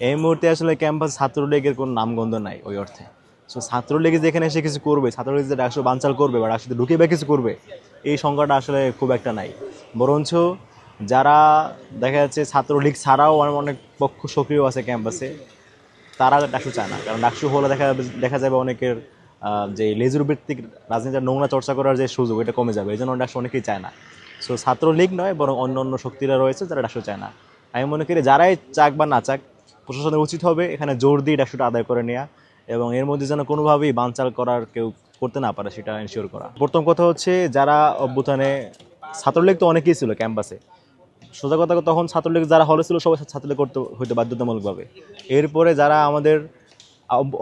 এই মুহূর্তে আসলে ক্যাম্পাস ছাত্রলীগের কোনো নামগন্ধ নাই ওই অর্থে। সো ছাত্রলীগ যেখানে এসে কিছু করবে, ছাত্রলীগ যে ডাকসু বানচাল করবে বা ডাকসুতে ঢুকে বা কিছু করবে, এই সংখ্যাটা আসলে খুব একটা নাই। বরঞ্চ যারা দেখা যাচ্ছে ছাত্রলীগ ছাড়াও অনেক পক্ষ সক্রিয় আছে ক্যাম্পাসে, তারা ডাকসু চায় না। কারণ ডাকসু হলে দেখা যাবে অনেকের যে লেজুর ভিত্তিক রাজনীতির নোংরা চর্চা করার যে সুযোগ, এটা কমে যাবে। এই জন্য ডাকসু অনেকেই চায় না। সো ছাত্রলীগ নয়, বরং অন্য অন্য শক্তিরা রয়েছে যারা ডাকসু চায় না। আমি মনে করি যারাই চাক বা না চাক, প্রশাসনের উচিত হবে এখানে জোর দিয়ে ডাকসুটা আদায় করে নেওয়া, এবং এর মধ্যে যেন কোনোভাবেই বানচাল করার কেউ করতে না পারে সেটা এনশিওর করা। প্রথম কথা হচ্ছে যারা অভ্যুত্থানে, ছাত্রলীগ তো অনেকেই ছিল ক্যাম্পাসে, সোজা কথা তখন ছাত্রলীগ যারা হলে ছিল সবাই ছাত্রলীগ করতে হইতো বাধ্যতামূলকভাবে। এরপরে যারা আমাদের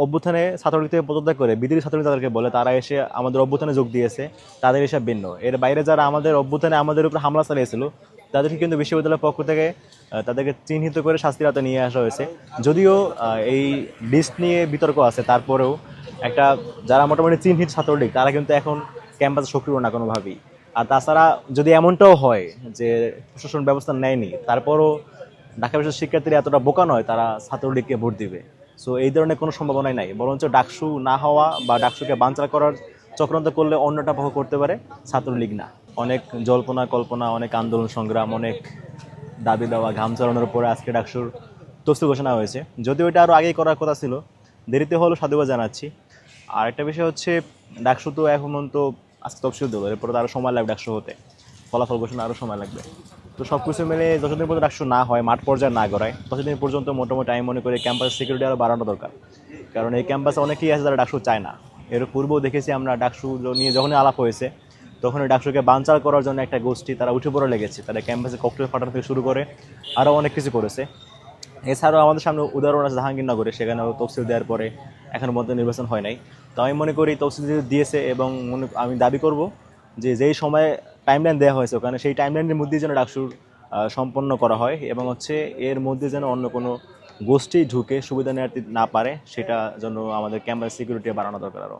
অভ্যুত্থানে ছাত্রলীগ থেকে পদত্যাগ করে বিদেশি ছাত্রলীগ তাদেরকে বলে, তারা এসে আমাদের অভ্যুত্থানে যোগ দিয়েছে, তাদের হিসাব ভিন্ন। এর বাইরে যারা আমাদের অভ্যুত্থানে আমাদের উপর হামলা চালিয়েছিল, তাদেরকে কিন্তু বিশ্ববিদ্যালয়ের পক্ষ থেকে তাদেরকে চিহ্নিত করে শাস্তির আওতায় নিয়ে আসা হয়েছে। যদিও এই লিস্ট নিয়ে বিতর্ক আছে, তারপরেও একটা যারা মোটামুটি চিহ্নিত ছাত্রলীগ তারা কিন্তু এখন ক্যাম্পাসে সক্রিয় না কোনোভাবেই। আর তাছাড়া যদি এমনটাও হয় যে প্রশাসন ব্যবস্থা নেয়নি, তারপরও ঢাকা বিশ্ববিদ্যালয়ের শিক্ষার্থীরা এতটা বোকা নয় তারা ছাত্রলীগকে ভোট দিবে। সো এই ধরনের কোনো সম্ভাবনাই নাই। বরঞ্চ ডাকসু না হওয়া বা ডাকসুকে বানচাল করার চক্রান্ত করলে অন্যটা পক্ষ করতে পারে, ছাত্রলীগ না। অনেক জল্পনা কল্পনা, অনেক আন্দোলন সংগ্রাম, অনেক দাবি দেওয়া, ঘাম চালানোর পরে আজকে ডাকসুর তফসিল ঘোষণা হয়েছে। যদিও এটা আরও আগেই করার কথা ছিল, দেরিতে হলেও সাধুবাদ জানাচ্ছি। আর একটা বিষয় হচ্ছে, ডাকসু তো এখন তো আজকে তফসিল দেবো, এরপরে তো আরও সময় লাগবে ডাকসু হতে, ফলাফল ঘোষণা আরও সময় লাগবে। তো সব কিছু মিলে যতদিন পর্যন্ত ডাকসু না হয়, মাঠ পর্যায়ে না গড়ায়, ততদিন পর্যন্ত মোটামুটি আমি মনে করি ক্যাম্পাস সিকিউরিটি আরও বাড়ানো দরকার। কারণ এই ক্যাম্পাসে অনেকেই আছে যারা ডাকসু চায় না। এর পূর্বেও দেখেছি আমরা, ডাকসু নিয়ে যখনই আলাপ হয়েছে তখন ডাকসুকে বানচাল করার জন্য একটা গোষ্ঠী তারা উঠে পড়ে লেগেছে। তারা ক্যাম্পাসে ককটেল ফাটানো থেকে শুরু করে আরও অনেক কিছু করেছে। এছাড়াও আমাদের সামনে উদাহরণ আছে জাহাঙ্গীরনগরে, সেখানেও তফসিল দেওয়ার পরে এখনও পর্যন্ত নির্বাচন হয় নাই। তো আমি মনে করি তফসিল দিয়েছে, এবং আমি দাবি করব যে যেই সময়ে টাইমলাইন দেওয়া হয়েছে ওখানে, সেই টাইমলাইনের মধ্যেই যেন ডাকসুর সম্পন্ন করা হয়, এবং হচ্ছে এর মধ্যে যেন অন্য কোনো গোষ্ঠী ঢুকে সুবিধা নেওয়াতে না পারে, সেটা যেন আমাদের ক্যাম্পাস সিকিউরিটি বাড়ানো দরকার আরও।